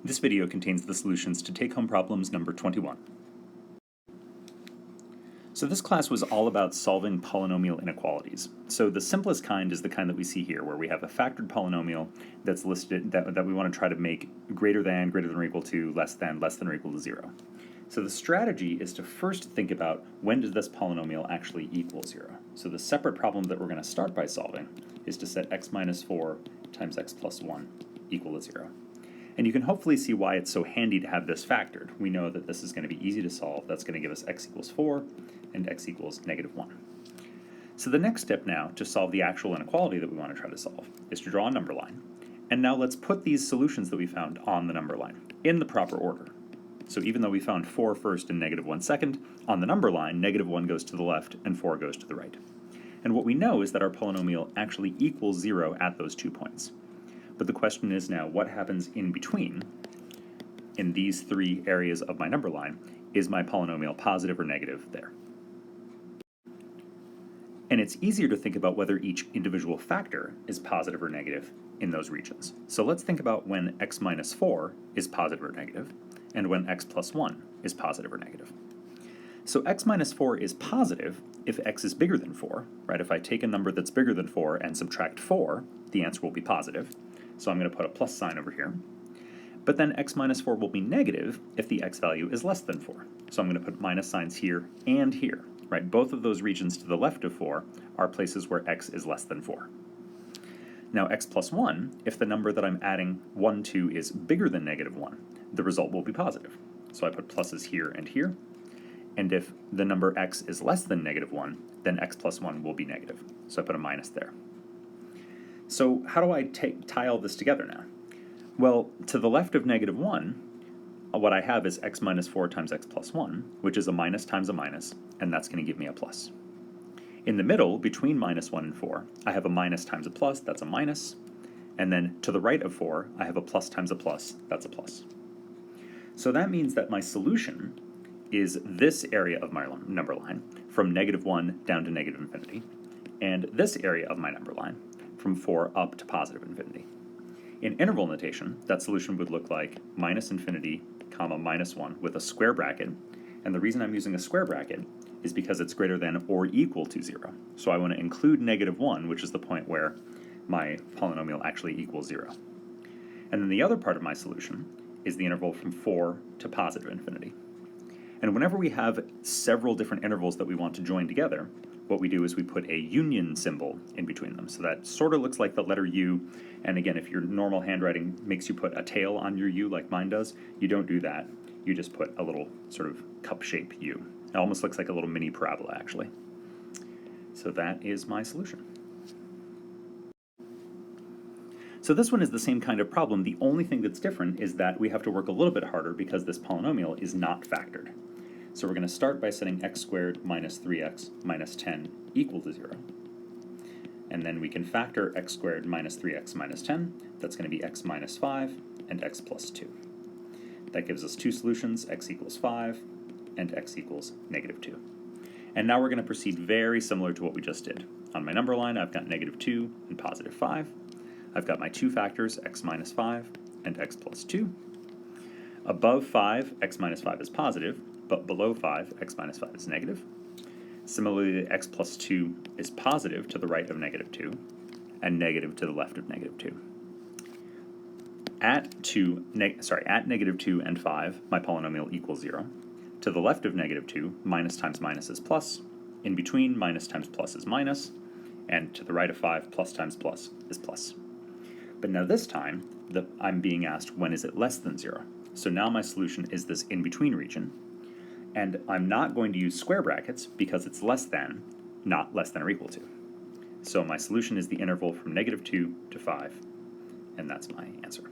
This video contains the solutions to take-home problems number 21. So this class was all about solving polynomial inequalities. So the simplest kind is the kind that we see here, where we have a factored polynomial that's listed that we want to try to make greater than or equal to, less than or equal to 0. So the strategy is to first think about when does this polynomial actually equal 0. So the separate problem that we're going to start by solving is to set x minus 4 times x plus 1 equal to 0. And you can hopefully see why it's so handy to have this factored. We know that this is going to be easy to solve. That's going to give us x equals 4 and x equals negative 1. So the next step now to solve the actual inequality that we want to try to solve is to draw a number line. And now let's put these solutions that we found on the number line in the proper order. So even though we found 4 first and negative 1 second, on the number line, negative 1 goes to the left and 4 goes to the right. And what we know is that our polynomial actually equals 0 at those 2 points. But the question is now, what happens in between, in these 3 areas of my number line? Is my polynomial positive or negative there? And it's easier to think about whether each individual factor is positive or negative in those regions. So let's think about when x minus 4 is positive or negative, and when x plus 1 is positive or negative. So x minus 4 is positive if x is bigger than 4, right? If I take a number that's bigger than 4 and subtract 4, the answer will be positive. So I'm going to put a plus sign over here. But then x minus 4 will be negative if the x value is less than 4. So I'm going to put minus signs here and here, right? Both of those regions to the left of 4 are places where x is less than 4. Now x plus 1, if the number that I'm adding 1 to is bigger than negative 1, the result will be positive. So I put pluses here and here. And if the number x is less than negative 1, then x plus 1 will be negative. So I put a minus there. So how do I tie all this together now? Well, to the left of negative 1, what I have is x minus 4 times x plus 1, which is a minus times a minus, and that's going to give me a plus. In the middle, between minus 1 and 4, I have a minus times a plus, that's a minus. And then to the right of 4, I have a plus times a plus, that's a plus. So that means that my solution is this area of my number line, from negative 1 down to negative infinity, and this area of my number line, from 4 up to positive infinity. In interval notation, that solution would look like minus infinity, comma, minus 1 with a square bracket. And the reason I'm using a square bracket is because it's greater than or equal to 0. So I want to include negative 1, which is the point where my polynomial actually equals 0. And then the other part of my solution is the interval from 4 to positive infinity. And whenever we have several different intervals that we want to join together, what we do is we put a union symbol in between them. So that sort of looks like the letter U. And again, if your normal handwriting makes you put a tail on your U like mine does, you don't do that. You just put a little sort of cup-shaped U. It almost looks like a little mini parabola, actually. So that is my solution. So this one is the same kind of problem. The only thing that's different is that we have to work a little bit harder because this polynomial is not factored. So we're going to start by setting x squared minus 3x minus 10 equal to 0. And then we can factor x squared minus 3x minus 10. That's going to be x minus 5 and x plus 2. That gives us two solutions, x equals 5 and x equals negative 2. And now we're going to proceed very similar to what we just did. On my number line, I've got negative 2 and positive 5. I've got my two factors, x minus 5 and x plus 2. Above 5, x minus 5 is positive, but below 5, x minus 5 is negative. Similarly, x plus 2 is positive to the right of negative 2, and negative to the left of negative 2. At negative 2 and 5, my polynomial equals 0. To the left of negative 2, minus times minus is plus. In between, minus times plus is minus. And to the right of 5, plus times plus is plus. But now this time, I'm being asked when is it less than 0. So now my solution is this in-between region. And I'm not going to use square brackets because it's less than, not less than or equal to. So my solution is the interval from negative 2 to 5, and that's my answer.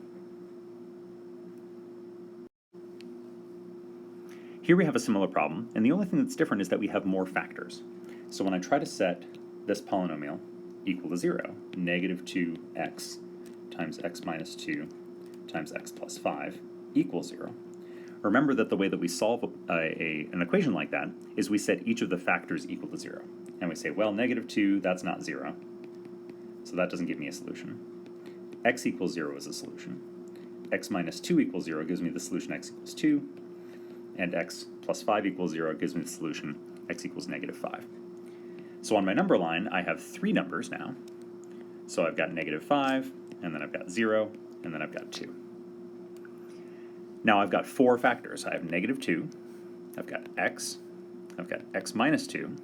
Here we have a similar problem, and the only thing that's different is that we have more factors. So when I try to set this polynomial equal to 0, negative 2x times x minus 2 times x plus 5 equals 0, remember that the way that we solve an equation like that is we set each of the factors equal to 0. And we say, well, negative 2, that's not 0. So that doesn't give me a solution. X equals 0 is a solution. x minus 2 equals 0 gives me the solution x equals 2, and x plus 5 equals 0 gives me the solution x equals negative 5. So on my number line, I have 3 numbers now. So I've got negative 5, and then I've got 0, and then I've got 2. Now I've got 4 factors. I have negative 2, I've got x minus 2,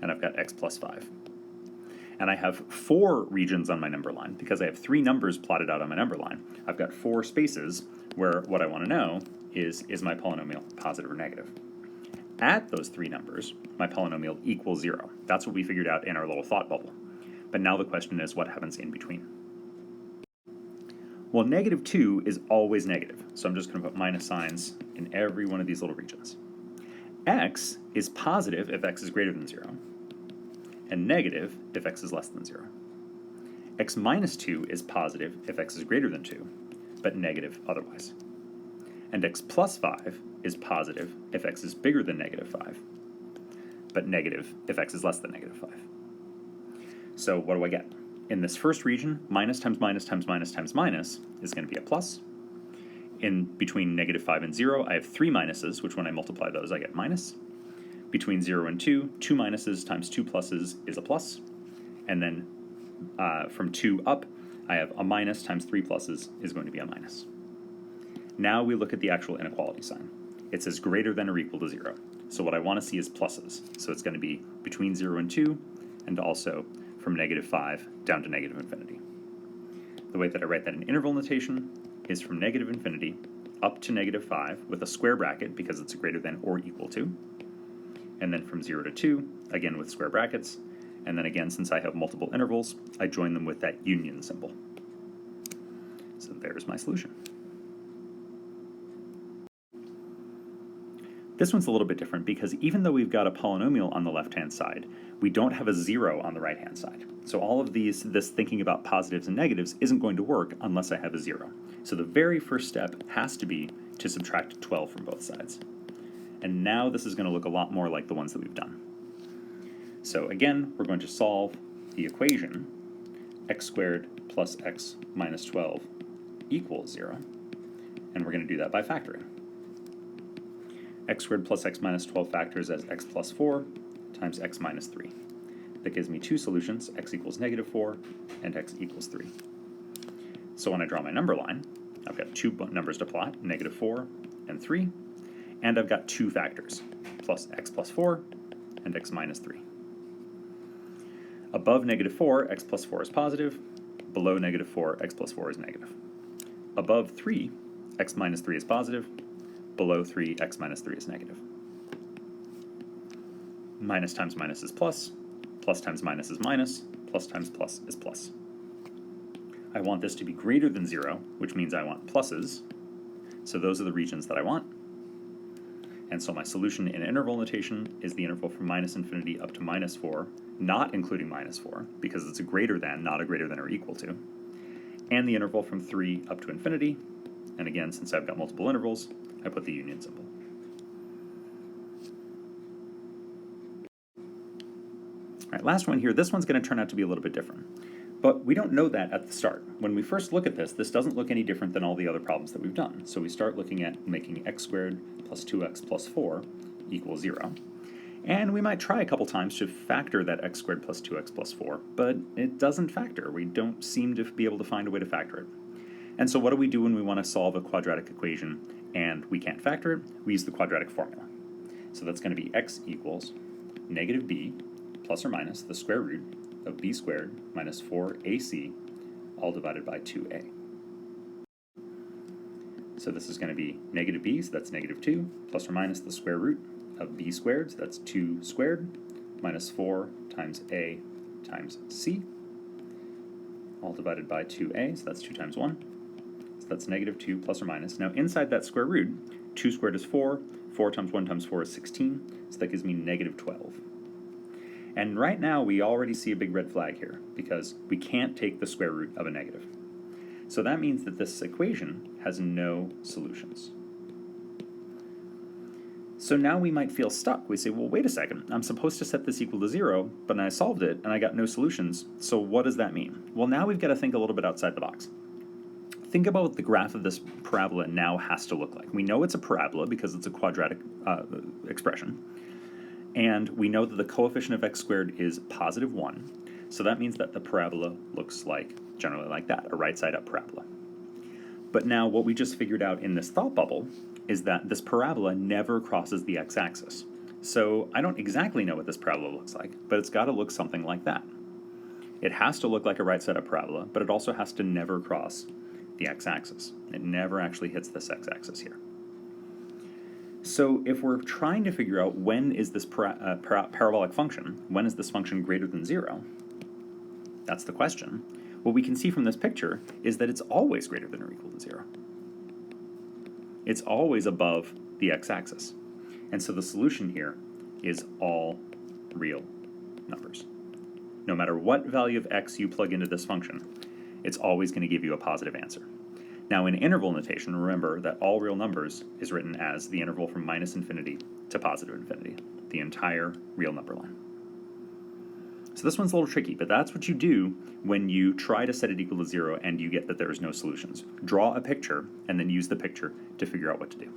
and I've got x plus 5. And I have 4 regions on my number line. Because I have 3 numbers plotted out on my number line, I've got 4 spaces where what I want to know is my polynomial positive or negative? At those 3 numbers, my polynomial equals 0. That's what we figured out in our little thought bubble. But now the question is, what happens in between? Well, negative 2 is always negative, so I'm just going to put minus signs in every one of these little regions. X is positive if x is greater than 0, and negative if x is less than 0. X minus 2 is positive if x is greater than 2, but negative otherwise. And x plus 5 is positive if x is bigger than negative 5, but negative if x is less than negative 5. So what do I get? In this first region, minus times minus times minus times minus is going to be a plus. In between negative 5 and 0, I have 3 minuses, which when I multiply those, I get minus. Between 0 and 2, 2 minuses times 2 pluses is a plus. And then from 2 up, I have a minus times 3 pluses is going to be a minus. Now we look at the actual inequality sign. It says greater than or equal to 0. So what I want to see is pluses. So it's going to be between 0 and 2, and also from negative 5 down to negative infinity. The way that I write that in interval notation is from negative infinity up to negative 5 with a square bracket because it's greater than or equal to, and then from 0 to 2, again with square brackets, and then again, since I have multiple intervals, I join them with that union symbol. So there's my solution. This one's a little bit different because even though we've got a polynomial on the left-hand side, we don't have a 0 on the right-hand side. So all of this thinking about positives and negatives isn't going to work unless I have a 0. So the very first step has to be to subtract 12 from both sides. And now this is going to look a lot more like the ones that we've done. So again, we're going to solve the equation x squared plus x minus 12 equals 0. And we're going to do that by factoring. X squared plus x minus 12 factors as x plus 4 times x minus 3. That gives me 2 solutions, x equals negative 4 and x equals 3. So when I draw my number line, I've got 2 numbers to plot, negative 4 and 3, and I've got 2 factors, plus x plus 4 and x minus 3. Above negative 4, x plus 4 is positive. Below negative 4, x plus 4 is negative. Above 3, x minus 3 is positive. Below 3, x minus 3 is negative. Minus times minus is plus times minus is minus, plus times plus is plus. I want this to be greater than 0, which means I want pluses. So those are the regions that I want. And so my solution in interval notation is the interval from minus infinity up to minus 4, not including minus 4, because it's a greater than, not a greater than or equal to. And the interval from 3 up to infinity. And again, since I've got multiple intervals, I put the union symbol. All right, last one here. This one's going to turn out to be a little bit different. But we don't know that at the start. When we first look at this doesn't look any different than all the other problems that we've done. So we start looking at making x squared plus 2x plus 4 equals 0. And we might try a couple times to factor that x squared plus 2x plus 4, but it doesn't factor. We don't seem to be able to find a way to factor it. And so what do we do when we want to solve a quadratic equation and we can't factor it? We use the quadratic formula. So that's going to be x equals negative b plus or minus the square root of b squared minus 4ac all divided by 2a. So this is going to be negative b, so that's negative 2, plus or minus the square root of b squared, so that's 2 squared, minus 4 times a times c, all divided by 2a, so that's 2 times 1. So that's negative 2 plus or minus. Now inside that square root, 2 squared is 4, 4 times 1 times 4 is 16, so that gives me negative 12. And right now we already see a big red flag here, because we can't take the square root of a negative. So that means that this equation has no solutions. So now we might feel stuck. We say, well, wait a second, I'm supposed to set this equal to 0, but I solved it and I got no solutions, so what does that mean? Well, now we've got to think a little bit outside the box. think about what the graph of this parabola now has to look like. We know it's a parabola because it's a quadratic expression, and we know that the coefficient of x squared is positive 1, so that means that the parabola looks like, generally like that, a right side up parabola. But now what we just figured out in this thought bubble is that this parabola never crosses the x-axis. So I don't exactly know what this parabola looks like, but it's got to look something like that. It has to look like a right side up parabola, but it also has to never cross the x-axis. It never actually hits this x-axis here. So if we're trying to figure out when is this parabolic function, when is this function greater than 0, that's the question. What we can see from this picture is that it's always greater than or equal to 0. It's always above the x-axis. And so the solution here is all real numbers. No matter what value of x you plug into this function, it's always going to give you a positive answer. Now in interval notation, remember that all real numbers is written as the interval from minus infinity to positive infinity, the entire real number line. So this one's a little tricky, but that's what you do when you try to set it equal to 0 and you get that there's no solutions. Draw a picture and then use the picture to figure out what to do.